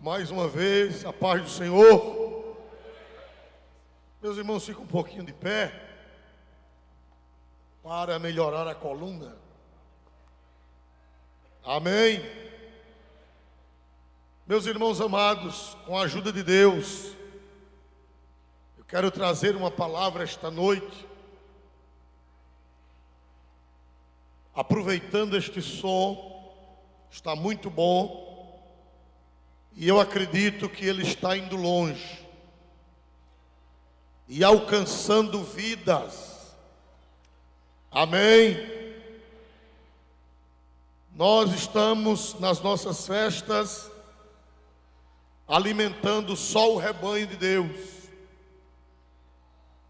Mais uma vez, a paz do Senhor. Meus irmãos, ficam um pouquinho de pé para melhorar a coluna. Amém. Meus irmãos amados, com a ajuda de Deus, eu quero trazer uma palavra esta noite, aproveitando este som, está muito bom. E eu acredito que ele está indo longe e alcançando vidas. Amém? Nós estamos nas nossas festas alimentando só o rebanho de Deus.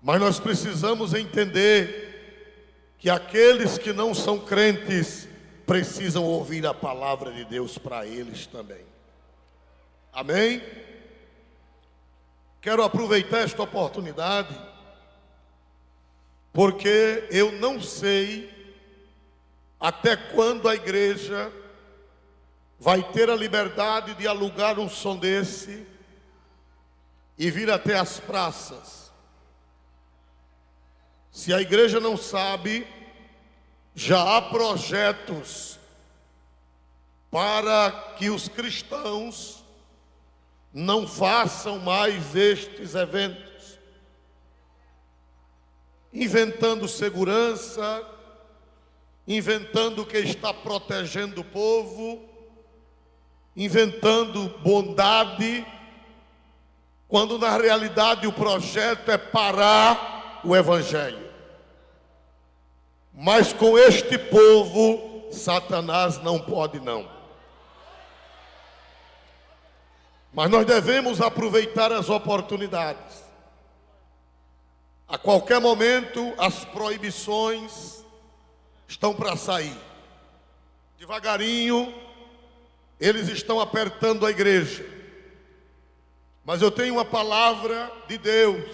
Mas nós precisamos entender que aqueles que não são crentes precisam ouvir a palavra de Deus para eles também. Amém? Quero aproveitar esta oportunidade, porque eu não sei até quando a igreja vai ter a liberdade de alugar um som desse e vir até as praças. Se a igreja não sabe, já há projetos para que os cristãos não façam mais estes eventos, inventando segurança, inventando que está protegendo o povo, inventando bondade, quando na realidade o projeto é parar o evangelho. Mas com este povo, Satanás não pode não. Mas nós devemos aproveitar as oportunidades. A qualquer momento, as proibições estão para sair. Devagarinho, eles estão apertando a igreja. Mas eu tenho uma palavra de Deus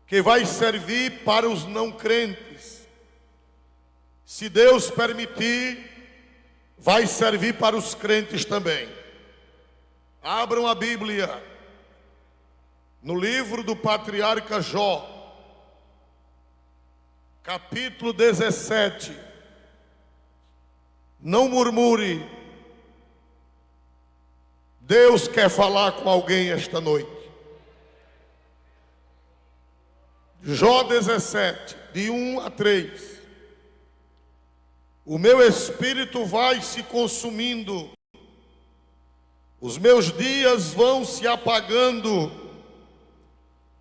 que vai servir para os não crentes. Se Deus permitir, vai servir para os crentes também. Abram a Bíblia no livro do patriarca Jó, capítulo 17. Não murmure. Deus quer falar com alguém esta noite. Jó 17, de 1 a 3. O meu espírito vai se consumindo, os meus dias vão se apagando,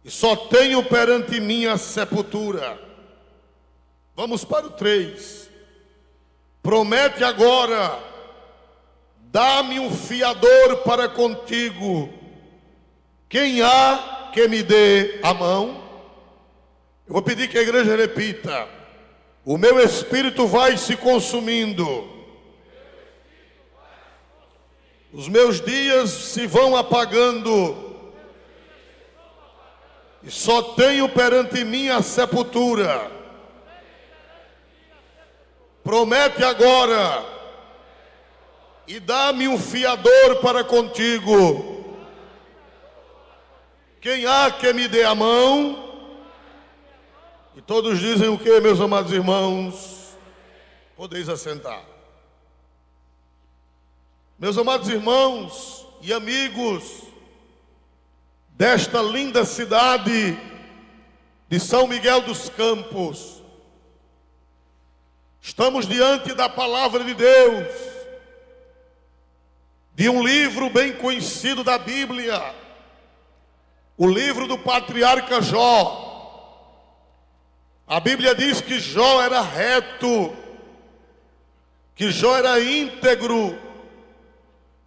e só tenho perante mim a sepultura. Vamos para o 3. Promete agora, dá-me um fiador para contigo. Quem há que me dê a mão? Eu vou pedir que a igreja repita. O meu espírito vai se consumindo, os meus dias se vão apagando, e só tenho perante mim a sepultura. Promete agora, e dá-me um fiador para contigo. Quem há que me dê a mão? E todos dizem o que, meus amados irmãos? Podeis assentar. Meus amados irmãos e amigos desta linda cidade de São Miguel dos Campos, estamos diante da palavra de Deus, de um livro bem conhecido da Bíblia, o livro do patriarca Jó. A Bíblia diz que Jó era reto, que Jó era íntegro,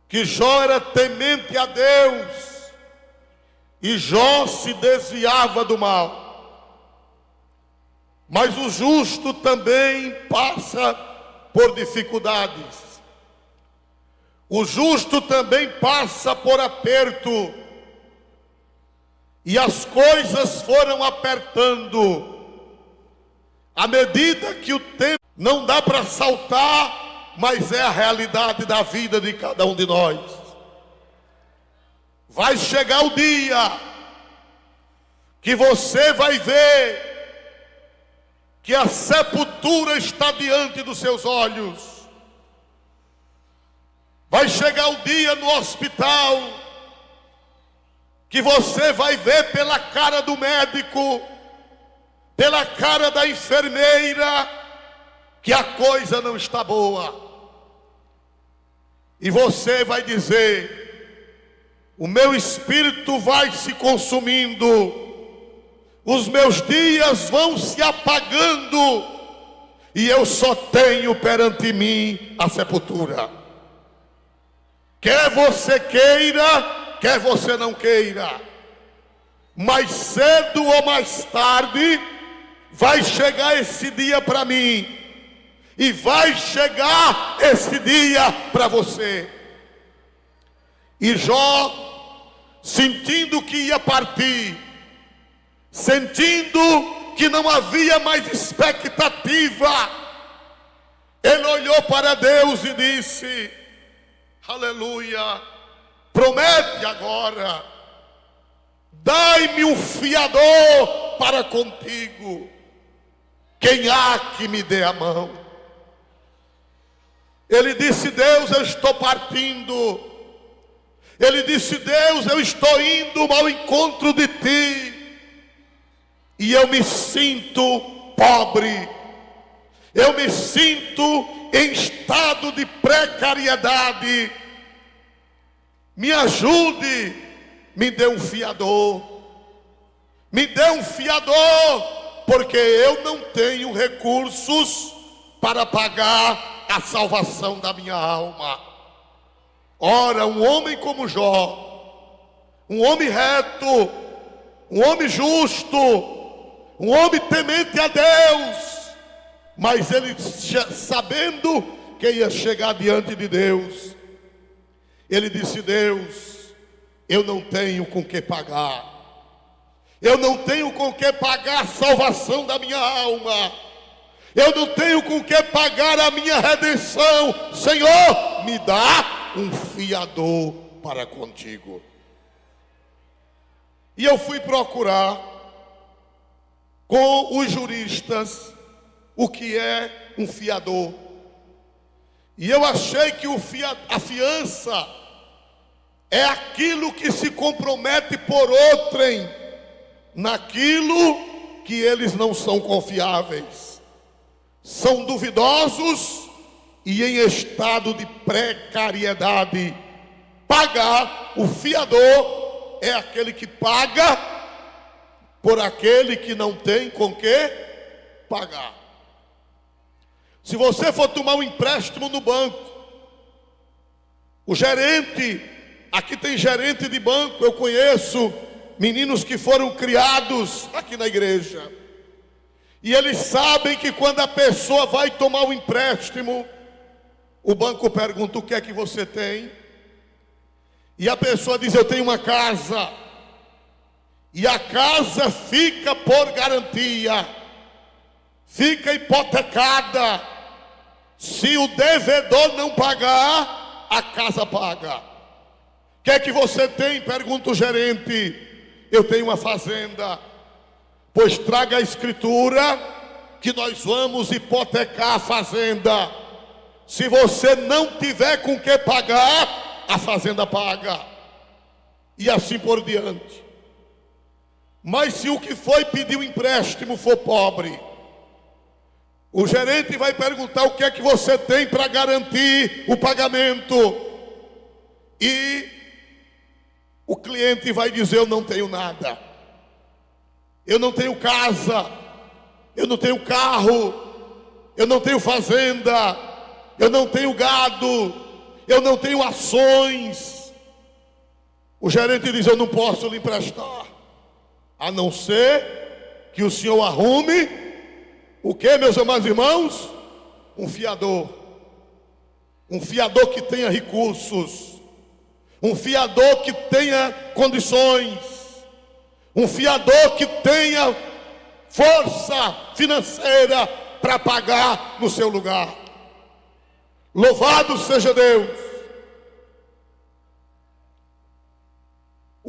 que Jó era temente a Deus, e Jó se desviava do mal. Mas o justo também passa por dificuldades. O justo também passa por aperto. E as coisas foram apertando. À medida que o tempo não dá para saltar, mas é a realidade da vida de cada um de nós. vai chegar o dia que você vai ver que a sepultura está diante dos seus olhos. Vai chegar o dia no hospital que você vai ver pela cara do médico, pela cara da enfermeira, que a coisa não está boa. E você vai dizer: o meu espírito vai se consumindo, os meus dias vão se apagando, e eu só tenho perante mim a sepultura. Quer você queira, quer você não queira, mais cedo ou mais tarde vai chegar esse dia para mim, e vai chegar esse dia para você. E Jó, sentindo que ia partir, sentindo que não havia mais expectativa, ele olhou para Deus e disse: aleluia, promete agora, dai-me um fiador para contigo, quem há que me dê a mão? Ele disse: Deus, eu estou partindo. Ele disse: Deus, eu estou indo ao encontro de ti, e eu me sinto pobre, eu me sinto em estado de precariedade. Me ajude, me dê um fiador, me dê um fiador, porque eu não tenho recursos para pagar a salvação da minha alma. Ora, um homem como Jó, um homem reto, um homem justo, um homem temente a Deus, mas ele sabendo que ia chegar diante de Deus, ele disse: Deus, eu não tenho com que pagar, eu não tenho com que pagar a salvação da minha alma, eu não tenho com que pagar a minha redenção. Senhor, me dá um fiador para contigo. E eu fui procurar com os juristas o que é um fiador. E eu achei que a fiança é aquilo que se compromete por outrem naquilo que eles não são confiáveis, são duvidosos e em estado de precariedade. Pagar, o fiador é aquele que paga por aquele que não tem com que pagar. Se você for tomar um empréstimo no banco, o gerente, aqui tem gerente de banco, eu conheço meninos que foram criados aqui na igreja, e eles sabem que quando a pessoa vai tomar um empréstimo, o banco pergunta: o que é que você tem? E a pessoa diz: eu tenho uma casa. E a casa fica por garantia, fica hipotecada. Se o devedor não pagar, a casa paga. O que é que você tem? Pergunta o gerente. Eu tenho uma fazenda. Pois traga a escritura que nós vamos hipotecar a fazenda. Se você não tiver com que pagar, a fazenda paga. E assim por diante. Mas se o que foi pedir o empréstimo for pobre, o gerente vai perguntar: o que é que você tem para garantir o pagamento? E o cliente vai dizer: eu não tenho nada. Eu não tenho casa, eu não tenho carro, eu não tenho fazenda, eu não tenho gado, eu não tenho ações. O gerente diz: eu não posso lhe emprestar, a não ser que o senhor arrume o que, meus amados irmãos? Um fiador. Um fiador que tenha recursos, um fiador que tenha condições, um fiador que tenha força financeira para pagar no seu lugar. Louvado seja Deus.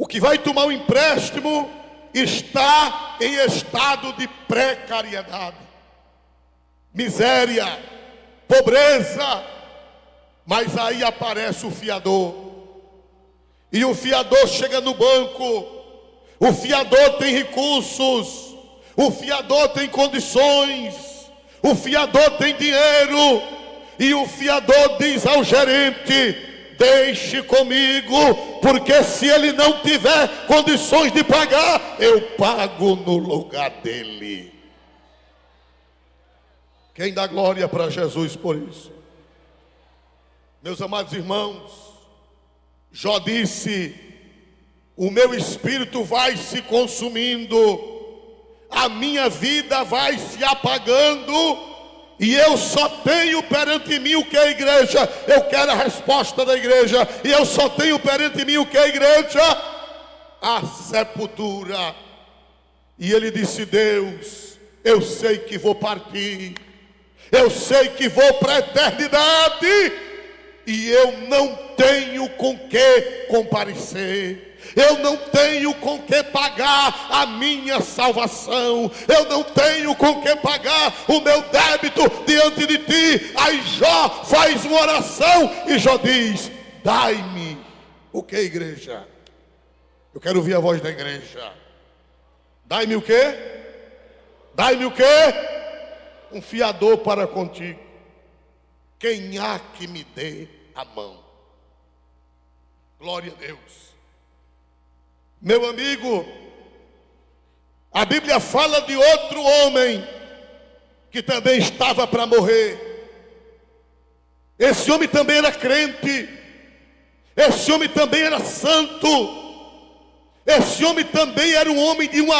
que vai tomar um empréstimo está em estado de precariedade, miséria, pobreza. Mas aí aparece o fiador, e o fiador chega no banco. O fiador tem recursos, o fiador tem condições, o fiador tem dinheiro, e o fiador diz ao gerente: deixe comigo, porque se ele não tiver condições de pagar, eu pago no lugar dele. Quem dá glória para Jesus por isso? Meus amados irmãos, Jó disse: o meu espírito vai se consumindo, a minha vida vai se apagando, e eu só tenho perante mim o que é a igreja. Eu quero a resposta da igreja. E eu só tenho perante mim o que é a igreja? A sepultura. E ele disse: Deus, eu sei que vou partir, eu sei que vou para a eternidade, e eu não tenho com que comparecer, eu não tenho com que pagar a minha salvação, eu não tenho com que pagar o meu débito diante de ti. Aí Jó faz uma oração, e Jó diz: dai-me o que, igreja? Eu quero ouvir a voz da igreja. Dai-me o que? Dai-me o que? Um fiador para contigo. Quem há que me dê a mão? Glória a Deus. Meu amigo, a Bíblia fala de outro homem que também estava para morrer. Esse homem também era crente, esse homem também era santo, esse homem também era um homem de um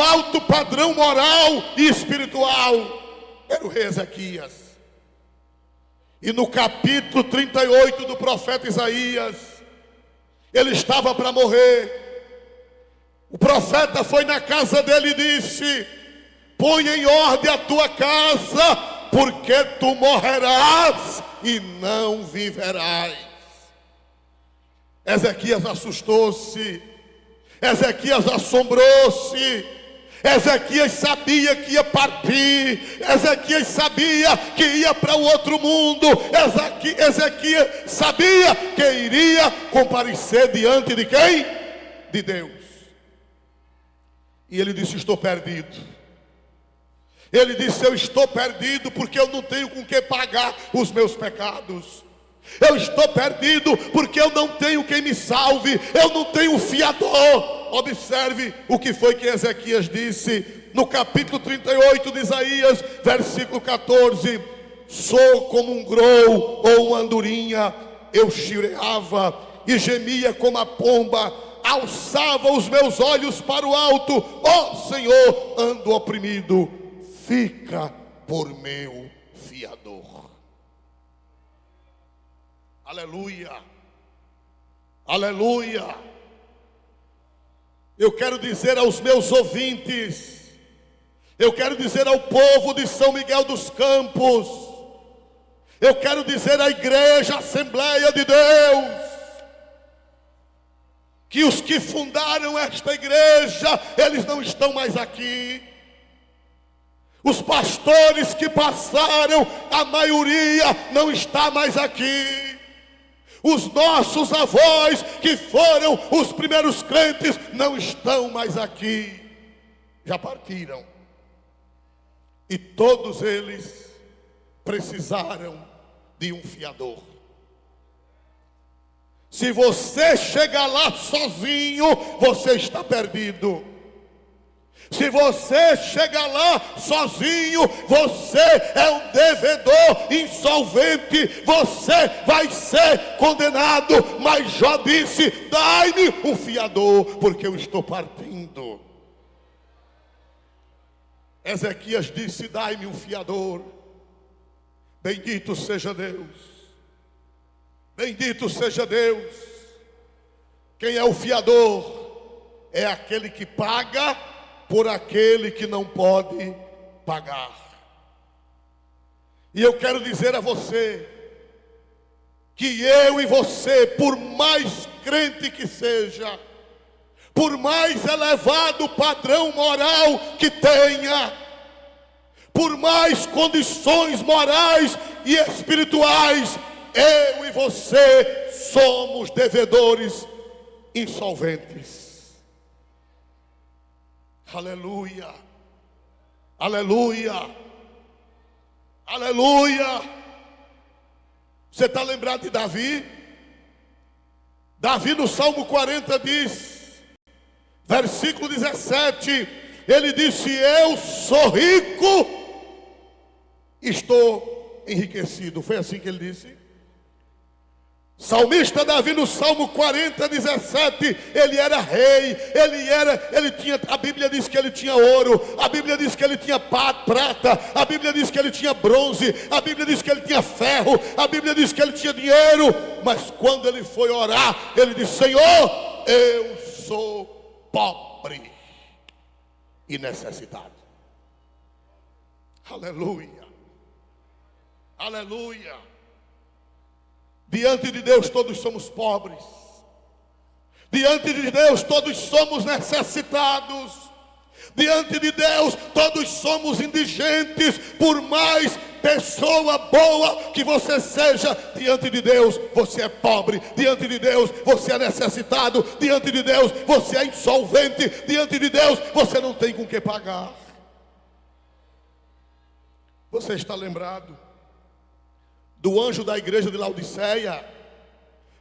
alto padrão moral e espiritual. Era o rei Ezequias. E no capítulo 38 do profeta Isaías, ele estava para morrer. O profeta foi na casa dele e disse: põe em ordem a tua casa, porque tu morrerás e não viverás. Ezequias assustou-se, Ezequias assombrou-se, Ezequias sabia que ia partir, Ezequias sabia que ia para o outro mundo, Ezequias sabia que iria comparecer diante de quem? De Deus. E ele disse: estou perdido. Ele disse: eu estou perdido porque eu não tenho com que pagar os meus pecados. Eu estou perdido porque eu não tenho quem me salve, eu não tenho fiador. Observe o que foi que Ezequias disse no capítulo 38 de Isaías, versículo 14: sou como um grou ou uma andorinha, eu chireava e gemia como a pomba, alçava os meus olhos para o alto, ó Senhor, ando oprimido, fica por meu fiador. Aleluia, aleluia. Eu quero dizer aos meus ouvintes, eu quero dizer ao povo de São Miguel dos Campos, eu quero dizer à igreja, Assembleia de Deus, que os que fundaram esta igreja, eles não estão mais aqui. Os pastores que passaram, a maioria não está mais aqui. Os nossos avós, que foram os primeiros crentes, não estão mais aqui, já partiram. E todos eles precisaram de um fiador. Se você chegar lá sozinho, você está perdido. Se você chegar lá sozinho, você é um devedor insolvente, você vai ser condenado. Mas Jó disse: dai-me um fiador, porque eu estou partindo. Ezequias disse: dai-me um fiador. Bendito seja Deus, bendito seja Deus. Quem é o fiador? É aquele que paga por aquele que não pode pagar. E eu quero dizer a você que eu e você, por mais crente que seja, por mais elevado padrão moral que tenha, por mais condições morais e espirituais, eu e você somos devedores insolventes. Aleluia, aleluia, aleluia. Você está lembrado de Davi? Davi no Salmo 40 diz, versículo 17, ele disse: eu sou rico, estou enriquecido. Foi assim que ele disse. Salmista Davi no Salmo 40, 17, ele era rei, ele tinha, a Bíblia diz que ele tinha ouro, a Bíblia diz que ele tinha prata, a Bíblia diz que ele tinha bronze, a Bíblia diz que ele tinha ferro, a Bíblia diz que ele tinha dinheiro, mas quando ele foi orar, ele disse: Senhor, eu sou pobre e necessitado. Aleluia, aleluia. Diante de Deus todos somos pobres. Diante de Deus todos somos necessitados. Diante de Deus todos somos indigentes. Por mais pessoa boa que você seja, diante de Deus você é pobre. Diante de Deus você é necessitado. Diante de Deus você é insolvente. Diante de Deus você não tem com que pagar. Você está lembrado do anjo da igreja de Laodiceia?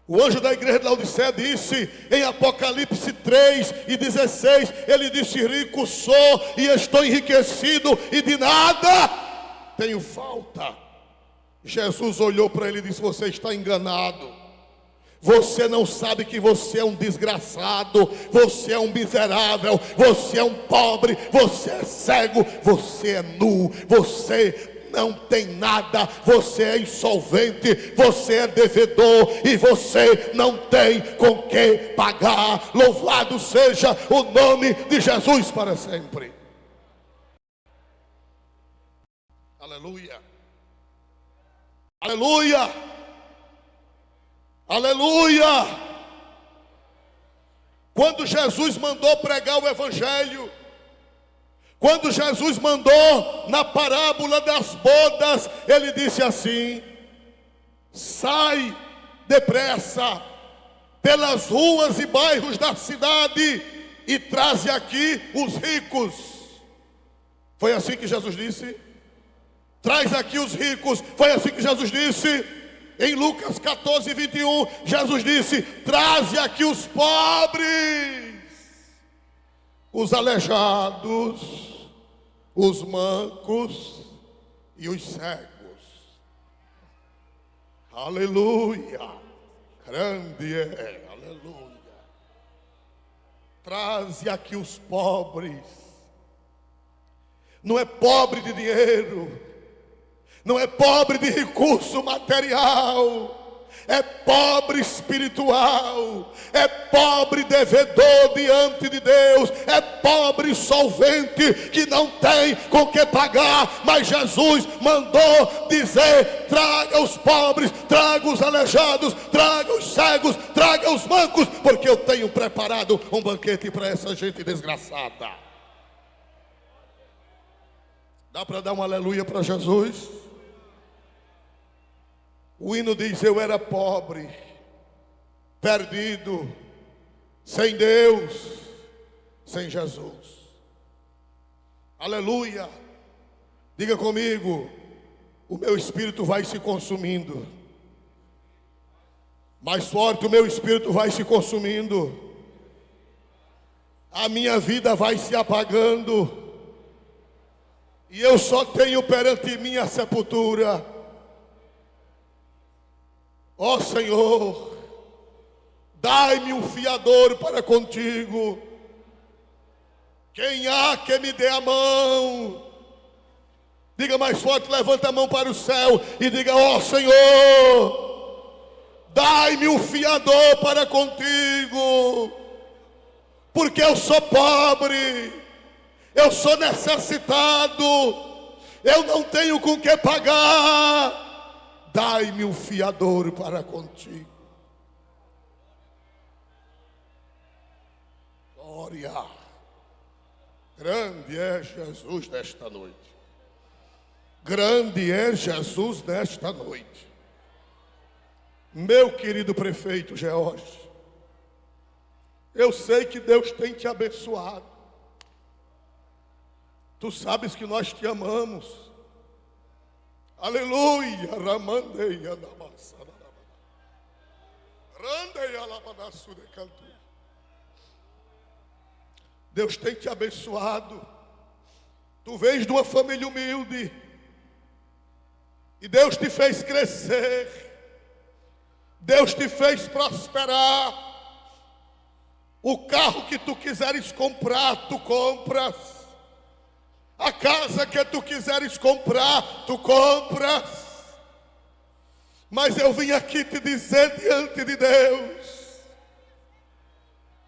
O anjo da igreja de Laodiceia disse em Apocalipse 3:16, ele disse: rico sou e estou enriquecido e de nada tenho falta. Jesus olhou para ele e disse: você está enganado. Você não sabe que você é um desgraçado, você é um miserável, você é um pobre, você é cego, você é nu, você não tem nada, você é insolvente, você é devedor e você não tem com que pagar. Louvado seja o nome de Jesus para sempre. Aleluia, aleluia, aleluia. Quando Jesus mandou pregar o evangelho, quando Jesus mandou na parábola das bodas, ele disse assim: sai depressa pelas ruas e bairros da cidade e traze aqui os ricos. Foi assim que Jesus disse? Traz aqui os ricos. Foi assim que Jesus disse? Em Lucas 14:21, Jesus disse: traze aqui os pobres, os aleijados, os mancos e os cegos. Aleluia, grande é, aleluia. Traze aqui os pobres. Não é pobre de dinheiro, não é pobre de recurso material, é pobre espiritual, é pobre devedor diante de Deus, é pobre solvente que não tem com que pagar. Mas Jesus mandou dizer: traga os pobres, traga os aleijados, traga os cegos, traga os mancos, porque eu tenho preparado um banquete para essa gente desgraçada. Dá para dar um aleluia para Jesus? O hino diz: eu era pobre, perdido, sem Deus, sem Jesus. Aleluia. Diga comigo: o meu espírito vai se consumindo. Mais forte, o meu espírito vai se consumindo. A minha vida vai se apagando. E eu só tenho perante mim a sepultura. Ó Senhor, dai-me um fiador para contigo. Quem há que me dê a mão? Diga mais forte, levanta a mão para o céu e diga: ó Senhor, dai-me um fiador para contigo. Porque eu sou pobre, eu sou necessitado, eu não tenho com que pagar. Dai-me um fiador para contigo. glória. Grande é Jesus nesta noite. Grande é Jesus nesta noite. Meu querido prefeito George, eu sei que Deus tem te abençoado. Tu sabes que nós te amamos. Aleluia. Ramandeia da massa. Randeia labanaçu de canto. Deus tem te abençoado. Tu vens de uma família humilde. E Deus te fez crescer. Deus te fez prosperar. O carro que tu quiseres comprar, tu compras. A casa que tu quiseres comprar, tu compras. Mas eu vim aqui te dizer diante de Deus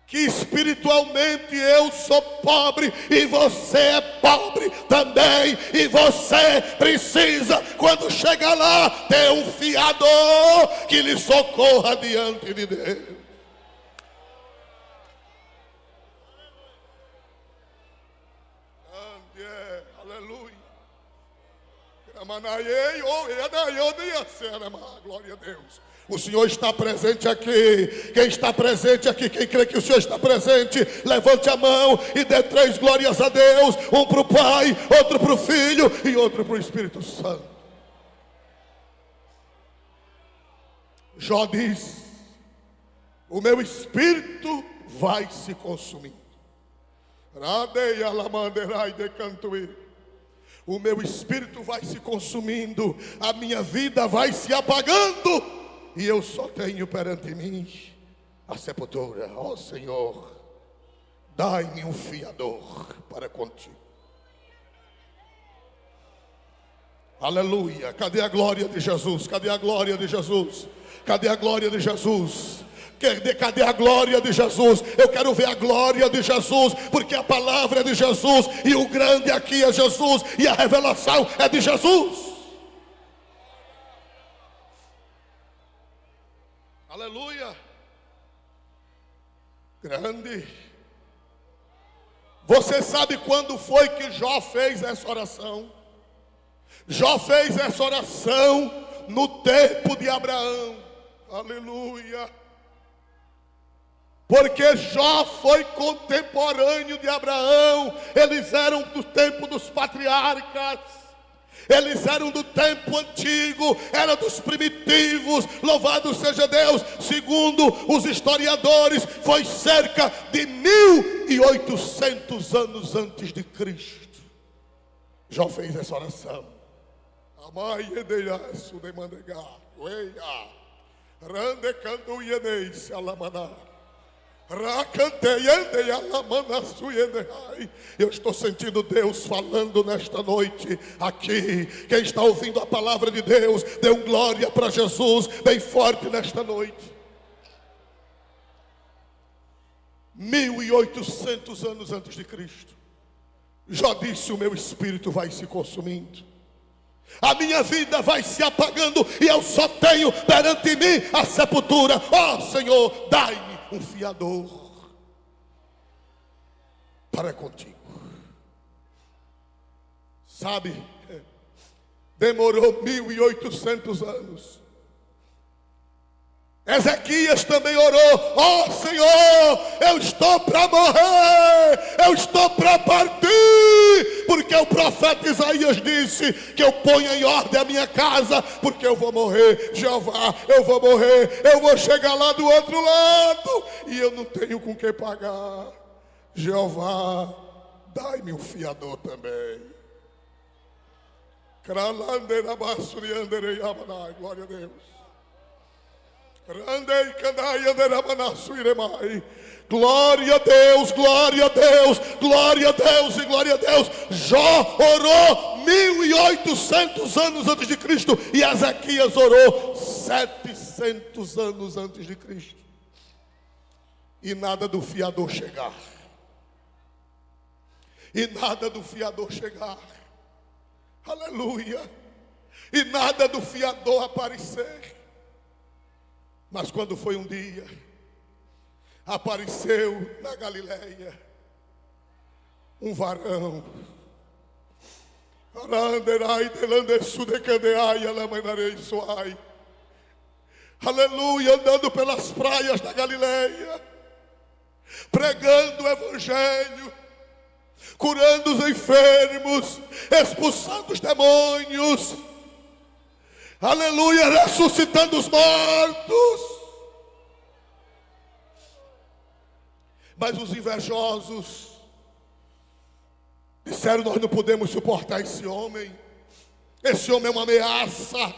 que espiritualmente eu sou pobre e você é pobre também. E você precisa, quando chegar lá, ter um fiador que lhe socorra diante de Deus. Aleluia. Glória a Deus. O Senhor está presente aqui. Quem está presente aqui, quem crê que o Senhor está presente, levante a mão e dê 3 glórias a Deus. Um para o Pai, outro para o Filho e outro para o Espírito Santo. Jó diz: o meu espírito vai se consumindo. O meu espírito vai se consumindo, a minha vida vai se apagando, e eu só tenho perante mim a sepultura. Ó Senhor, dai-me um fiador para contigo. Aleluia. Cadê a glória de Jesus? Cadê a glória de Jesus? Cadê a glória de Jesus? Cadê a glória de Jesus? Eu quero ver a glória de Jesus, porque a palavra é de Jesus, e o grande aqui é Jesus, e a revelação é de Jesus. Aleluia. Grande. Você sabe quando foi que Jó fez essa oração? Jó fez essa oração no tempo de Abraão. Aleluia. Porque Jó foi contemporâneo de Abraão. Eles eram do tempo dos patriarcas. Eles eram do tempo antigo, eram dos primitivos. Louvado seja Deus. Segundo os historiadores, foi cerca de 1800 anos antes de Cristo. Jó fez essa oração. Amai edeyasu de mandegar, oeia, rande canto ieneis alamaná. Eu estou sentindo Deus falando nesta noite aqui. Quem está ouvindo a palavra de Deus, dê um glória para Jesus bem forte nesta noite. 1800 anos antes de Cristo, Jó disse: o meu espírito vai se consumindo, a minha vida vai se apagando, e eu só tenho perante mim a sepultura. Ó Senhor, dai-me um fiador para contigo. Sabe, demorou 1800 anos. Ezequias também orou: ó Senhor, eu estou para morrer, eu estou para partir, porque o profeta Isaías disse que eu ponha em ordem a minha casa, porque eu vou morrer. Jeová, eu vou morrer, eu vou chegar lá do outro lado e eu não tenho com que pagar. Jeová, dai-me um fiador também. Glória a Deus. Glória a Deus, glória a Deus, glória a Deus e glória a Deus. Jó orou 1800 anos antes de Cristo, e Ezequias orou 700 anos antes de Cristo. E nada do fiador chegar. E nada do fiador chegar. Aleluia. E nada do fiador aparecer. Mas quando foi um dia, apareceu na Galileia um varão. Aleluia, andando pelas praias da Galileia, pregando o evangelho, curando os enfermos, expulsando os demônios, aleluia, ressuscitando os mortos. Mas os invejosos disseram: nós não podemos suportar esse homem. Esse homem é uma ameaça.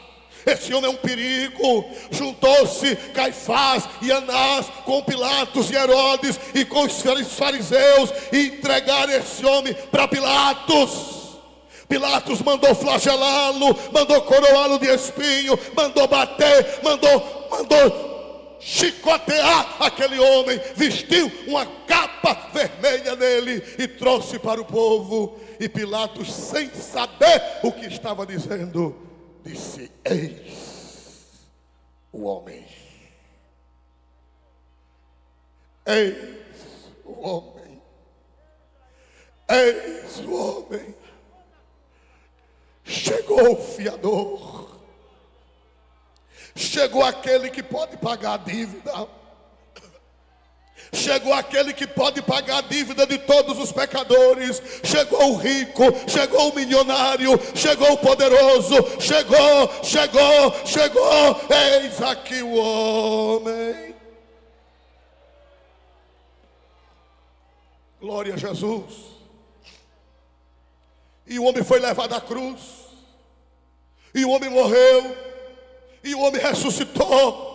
Esse homem é um perigo. Juntou-se Caifás e Anás com Pilatos e Herodes e com os fariseus e entregaram esse homem para Pilatos. Pilatos mandou flagelá-lo, mandou coroá-lo de espinho, mandou bater, mandou chicotear aquele homem, vestiu uma capa vermelha nele e trouxe para o povo. E Pilatos, sem saber o que estava dizendo, disse: eis o homem. Eis o homem. Eis o homem. Chegou o fiador. Chegou aquele que pode pagar a dívida. Chegou aquele que pode pagar a dívida de todos os pecadores. Chegou o rico, chegou o milionário, chegou o poderoso, chegou. Eis aqui o homem. Glória a Jesus. E o homem foi levado à cruz. E o homem morreu. E o homem ressuscitou.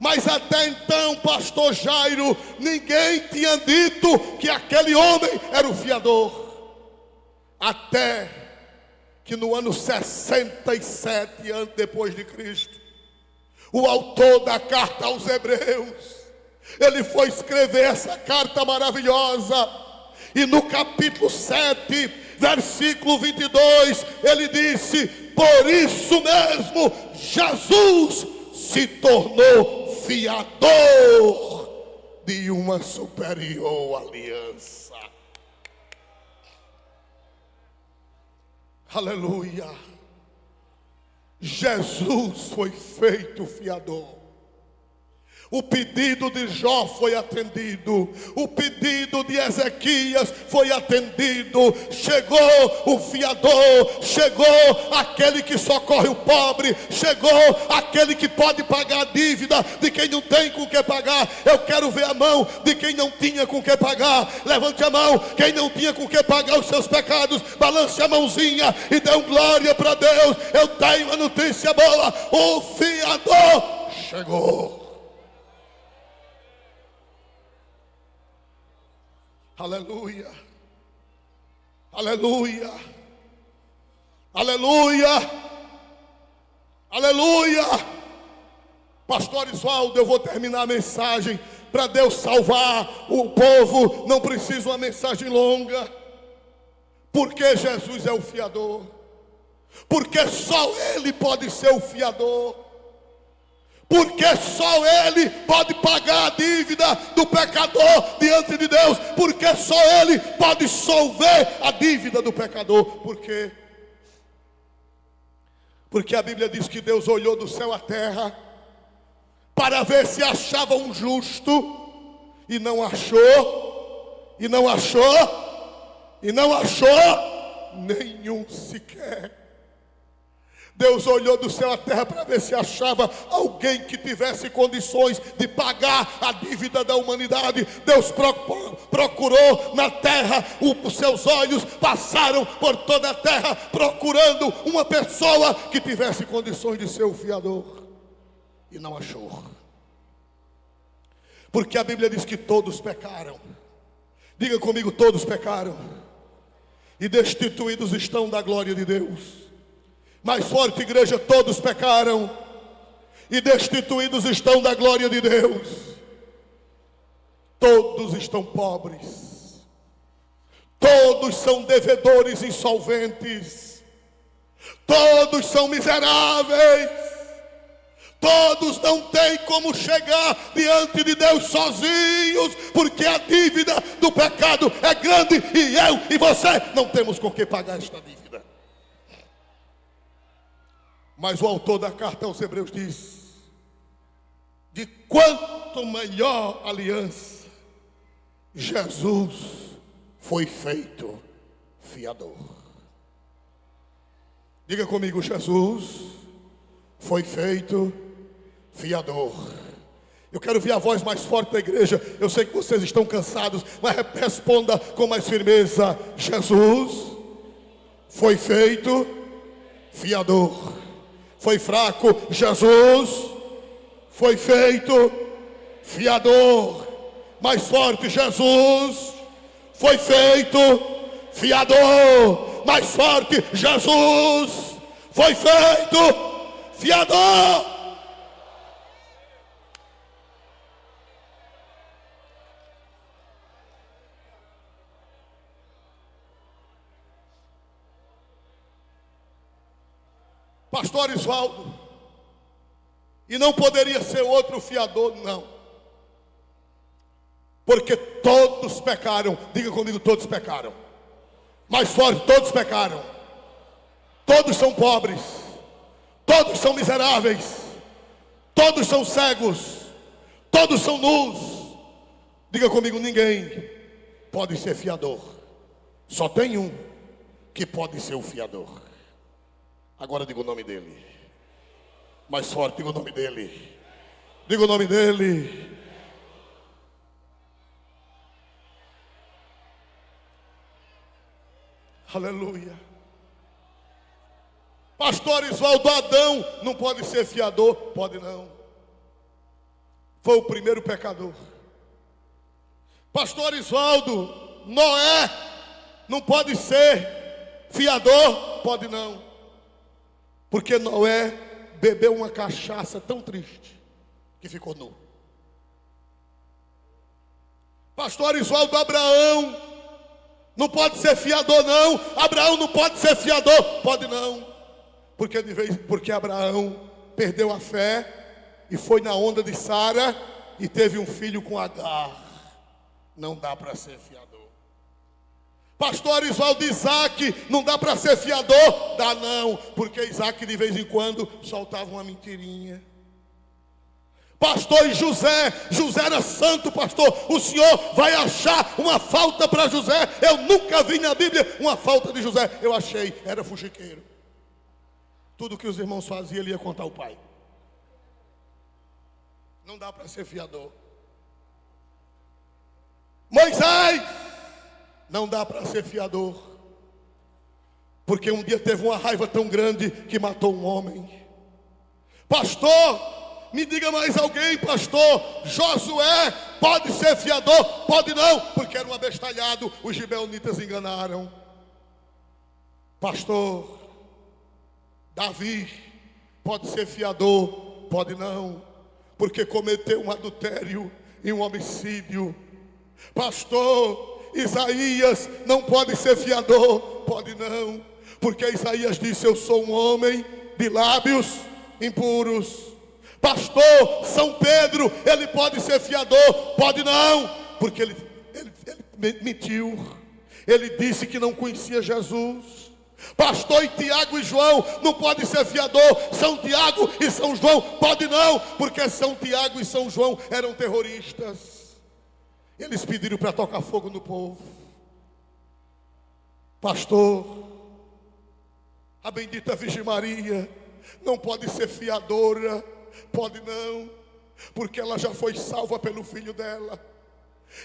Mas até então, pastor Jairo, ninguém tinha dito que aquele homem era o fiador. Até que no ano 67 anos depois de Cristo, o autor da carta aos Hebreus, ele foi escrever essa carta maravilhosa. E no capítulo 7, versículo 22, ele disse: por isso mesmo Jesus se tornou fiador de uma superior aliança. Aleluia. Jesus foi feito fiador. O pedido de Jó foi atendido. O pedido de Ezequias foi atendido. Chegou o fiador. Chegou aquele que socorre o pobre. Chegou aquele que pode pagar a dívida de quem não tem com que pagar. Eu quero ver a mão de quem não tinha com que pagar. Levante a mão. Quem não tinha com que pagar os seus pecados, balance a mãozinha e dê glória para Deus. Eu tenho uma notícia boa. O fiador chegou. Aleluia, aleluia, aleluia, aleluia. Pastor Isvaldo, eu vou terminar a mensagem. Para Deus salvar o povo, não precisa uma mensagem longa. Porque Jesus é o fiador. Porque só Ele pode ser o fiador. Porque só Ele pode pagar a dívida do pecador diante de Deus. Porque só Ele pode solver a dívida do pecador. Por quê? Porque a Bíblia diz que Deus olhou do céu à terra para ver se achava um justo, e não achou, e não achou, e não achou nenhum sequer. Deus olhou do céu à terra para ver se achava alguém que tivesse condições de pagar a dívida da humanidade. Deus procurou na terra, os seus olhos passaram por toda a terra procurando uma pessoa que tivesse condições de ser o fiador, e não achou. Porque a Bíblia diz que todos pecaram. Diga comigo: todos pecaram e destituídos estão da glória de Deus. Mais forte, igreja: todos pecaram e destituídos estão da glória de Deus. Todos estão pobres. Todos são devedores insolventes. Todos são miseráveis. Todos não têm como chegar diante de Deus sozinhos, porque a dívida do pecado é grande e eu e você não temos com que pagar esta dívida. Mas o autor da carta aos Hebreus diz: de quanto maior aliança Jesus foi feito fiador. Diga comigo: Jesus foi feito fiador. Eu quero ver a voz mais forte da igreja. Eu sei que vocês estão cansados, mas responda com mais firmeza: Jesus foi feito fiador. Foi fraco, Jesus foi feito fiador. Mais forte: Jesus foi feito fiador. Mais forte: Jesus foi feito fiador. Pastor Oswaldo, e não poderia ser outro fiador, não, porque todos pecaram. Diga comigo: todos pecaram. Mais forte: todos pecaram. Todos são pobres, todos são miseráveis, todos são cegos, todos são nus. Diga comigo: ninguém pode ser fiador. Só tem um que pode ser o fiador. Agora diga o nome dele. Mais forte: diga o nome dele. Diga o nome dele. Aleluia. Pastor Oswaldo, Adão não pode ser fiador? Pode não. Foi o primeiro pecador. Pastor Oswaldo, Noé não pode ser fiador? Pode não. Porque Noé bebeu uma cachaça tão triste que ficou nu. Pastor Oswaldo, Abraão não pode ser fiador, não. Abraão não pode ser fiador? Pode não. Porque Abraão perdeu a fé e foi na onda de Sara e teve um filho com Agar. Não dá para ser fiador. Pastor Oswaldo, Isaac não dá para ser fiador? Dá não, porque Isaac de vez em quando soltava uma mentirinha. Pastor, e José era santo, pastor. O senhor vai achar uma falta para José? Eu nunca vi na Bíblia uma falta de José. Eu achei, era fuxiqueiro. Tudo que os irmãos faziam, ele ia contar ao pai. Não dá para ser fiador. Moisés não dá para ser fiador, porque um dia teve uma raiva tão grande que matou um homem. Pastor, me diga mais alguém, pastor. Josué pode ser fiador? Pode não, porque era um abestalhado. Os gibeonitas enganaram. Pastor, Davi pode ser fiador? Pode não, porque cometeu um adultério e um homicídio. Pastor, Isaías não pode ser fiador? Pode não, porque Isaías disse: eu sou um homem de lábios impuros. Pastor, São Pedro, ele pode ser fiador? Pode não, porque ele mentiu. Ele disse que não conhecia Jesus. Pastor, e Tiago e João não pode ser fiador? São Tiago e São João? Pode não, porque São Tiago e São João eram terroristas. Eles pediram para tocar fogo no povo. Pastor, a bendita Virgem Maria não pode ser fiadora? Pode não, porque ela já foi salva pelo filho dela.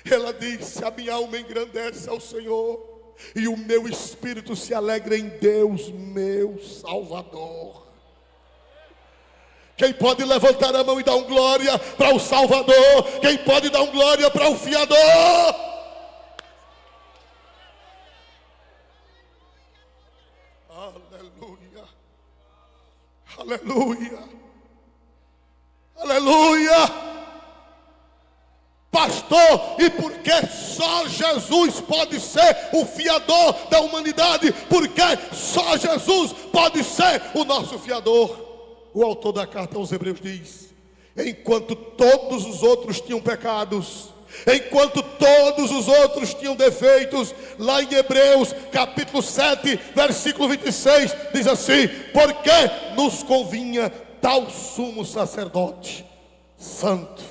Ela disse: a minha alma engrandece ao Senhor, e o meu espírito se alegra em Deus, meu Salvador. Quem pode levantar a mão e dar um glória para o Salvador? Quem pode dar um glória para o fiador? Aleluia, aleluia, aleluia. Pastor, e por que só Jesus pode ser o fiador da humanidade? Porque só Jesus pode ser o nosso fiador. o autor da carta aos Hebreus diz: enquanto todos os outros tinham pecados, enquanto todos os outros tinham defeitos, lá em Hebreus capítulo 7, versículo 26, diz assim: porque nos convinha tal sumo sacerdote, santo,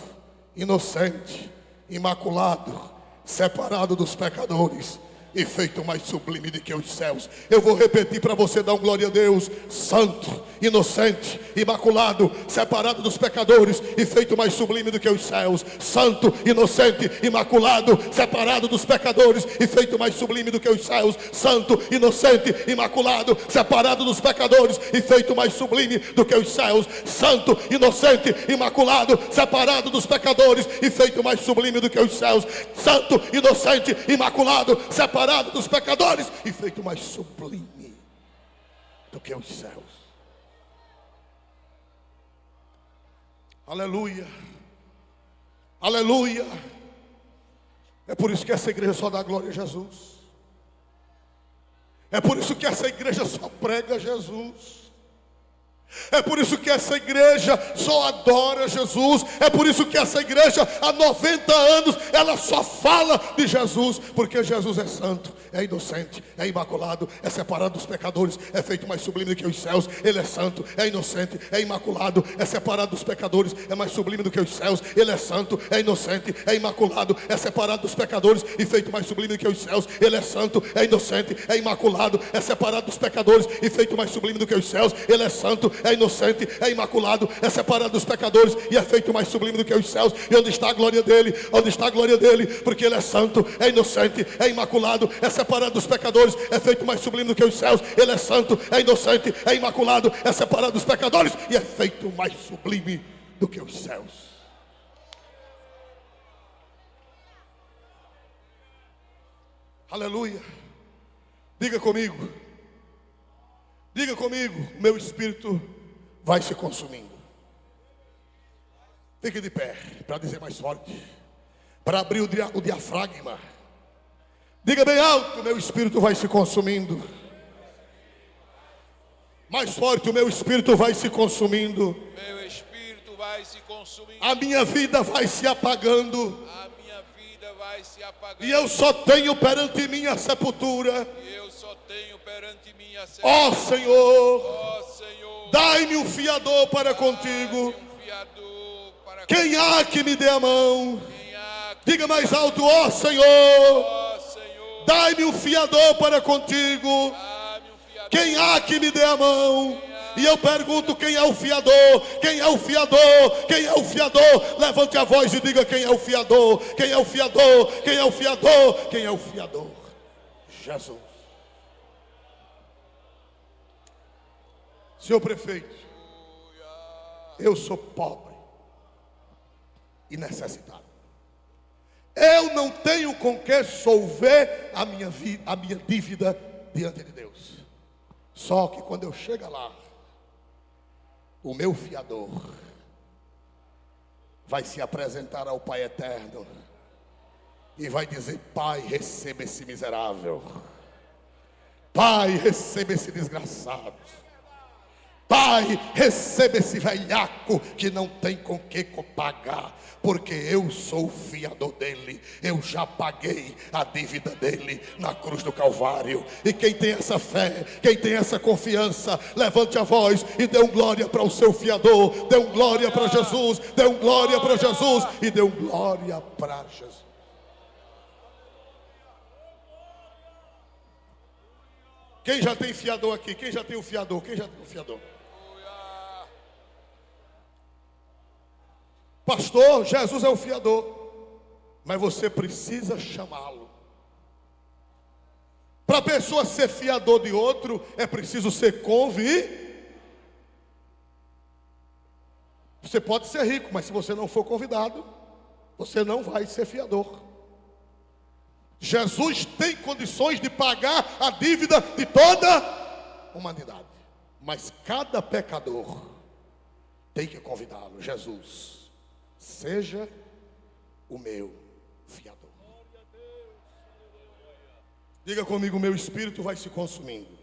inocente, imaculado, separado dos pecadores e feito mais sublime do que os céus. Eu vou repetir para você dar um glória a Deus: santo, inocente, imaculado, separado dos pecadores e feito mais sublime do que os céus. Santo, inocente, imaculado, separado dos pecadores e feito mais sublime do que os céus. Santo, inocente, imaculado, separado dos pecadores e feito mais sublime do que os céus. Santo, inocente, imaculado, separado dos pecadores e feito mais sublime do que os céus. Santo, inocente, imaculado, separado dos pecadores e feito mais sublime do que os céus. Aleluia, aleluia. É por isso que essa igreja só dá glória a Jesus. É por isso que essa igreja só prega Jesus. É por isso que essa igreja só adora Jesus. É por isso que essa igreja há 90 anos ela só fala de Jesus. Porque Jesus é santo, é inocente, é imaculado, é separado dos pecadores, é feito mais sublime do que os céus. Ele é santo, é inocente, é imaculado, é separado dos pecadores, é mais sublime do que os céus. Ele é santo, é inocente, é imaculado, é separado dos pecadores e feito mais sublime do que os céus. Ele é santo, é inocente, é imaculado, é separado dos pecadores e feito mais sublime do que os céus. Ele é santo, é inocente, é imaculado, é separado dos pecadores e é feito mais sublime do que os céus. E onde está a glória dele? Onde está a glória dele? Porque ele é santo, é inocente, é imaculado, é separado dos pecadores, é feito mais sublime do que os céus. Ele é santo, é inocente, é imaculado, é separado dos pecadores e é feito mais sublime do que os céus. Aleluia. Diga comigo, diga comigo: meu espírito vai se consumindo. Fique de pé para dizer mais forte, para abrir o diafragma. Diga bem alto: meu espírito vai se consumindo. Mais forte: o meu espírito vai se consumindo. Meu espírito vai se consumindo. A minha vida vai se apagando. A minha vida vai se apagando. E eu só tenho perante mim a sepultura. E eu só tenho perante mim a Ó Senhor, Ó Senhor, dai-me um fiador para contigo. um fiador para Quem há que me dê a mão? quem há que Diga mais alto: ó Senhor, Ó Senhor, dai-me um fiador para contigo. dá-me um fiador. Quem há que me dê a mão? E eu pergunto: quem é o fiador? Quem é o fiador? Quem é o fiador? Levante a voz e diga: quem é o fiador? Quem é o fiador? Quem é o fiador? Quem é o fiador? Jesus. Senhor prefeito, eu sou pobre e necessitado. Eu não tenho com que solver a minha dívida diante de Deus. Só que quando eu chego lá, o meu fiador vai se apresentar ao Pai Eterno e vai dizer: Pai, receba esse miserável. Pai, receba esse desgraçado. Pai, receba esse velhaco que não tem com que pagar, porque eu sou o fiador dele. Eu já paguei a dívida dele na cruz do Calvário. E quem tem essa fé, quem tem essa confiança, levante a voz e dê um glória para o seu fiador. Dê um glória para Jesus. Dê um glória para Jesus. E dê um glória para Jesus. Quem já tem fiador aqui? Quem já tem o fiador? Quem já tem o fiador? Pastor, Jesus é o fiador, mas você precisa chamá-lo. Para a pessoa ser fiador de outro, é preciso ser convidado. Você pode ser rico, mas se você não for convidado, você não vai ser fiador. Jesus tem condições de pagar a dívida de toda a humanidade, mas cada pecador tem que convidá-lo. Jesus, seja o meu fiador. Diga comigo: meu espírito vai se consumindo.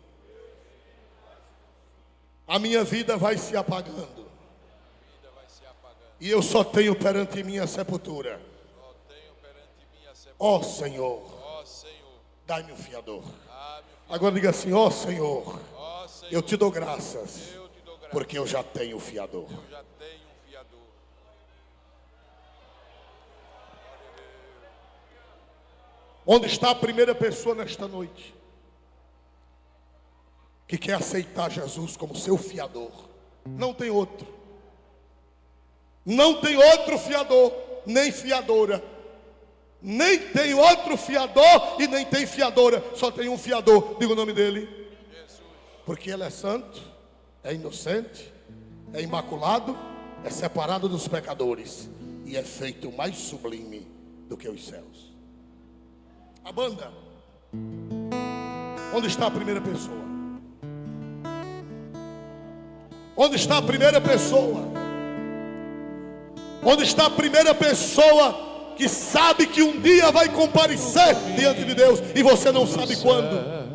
a minha vida vai se apagando. vida vai se apagando. E eu só tenho perante mim a sepultura. Só tenho perante mim a sepultura. Ó Senhor, Ó Senhor, dai-me um fiador. dá-me o Agora diga assim: ó Senhor, Ó Senhor, eu te dou graças, eu te dou graças, porque eu já tenho fiador. eu já tenho um fiador. Onde está a primeira pessoa nesta noite que quer aceitar Jesus como seu fiador? Não tem outro. Não tem outro fiador, nem fiadora. Nem tem outro fiador e nem tem fiadora. Só tem um fiador. Diga o nome dele. Jesus, Porque ele é santo, é inocente, é imaculado, é separado dos pecadores e é feito mais sublime do que os céus. A banda. Onde está a primeira pessoa? Onde está a primeira pessoa? Onde está a primeira pessoa que sabe que um dia vai comparecer diante de Deus e você não sabe quando?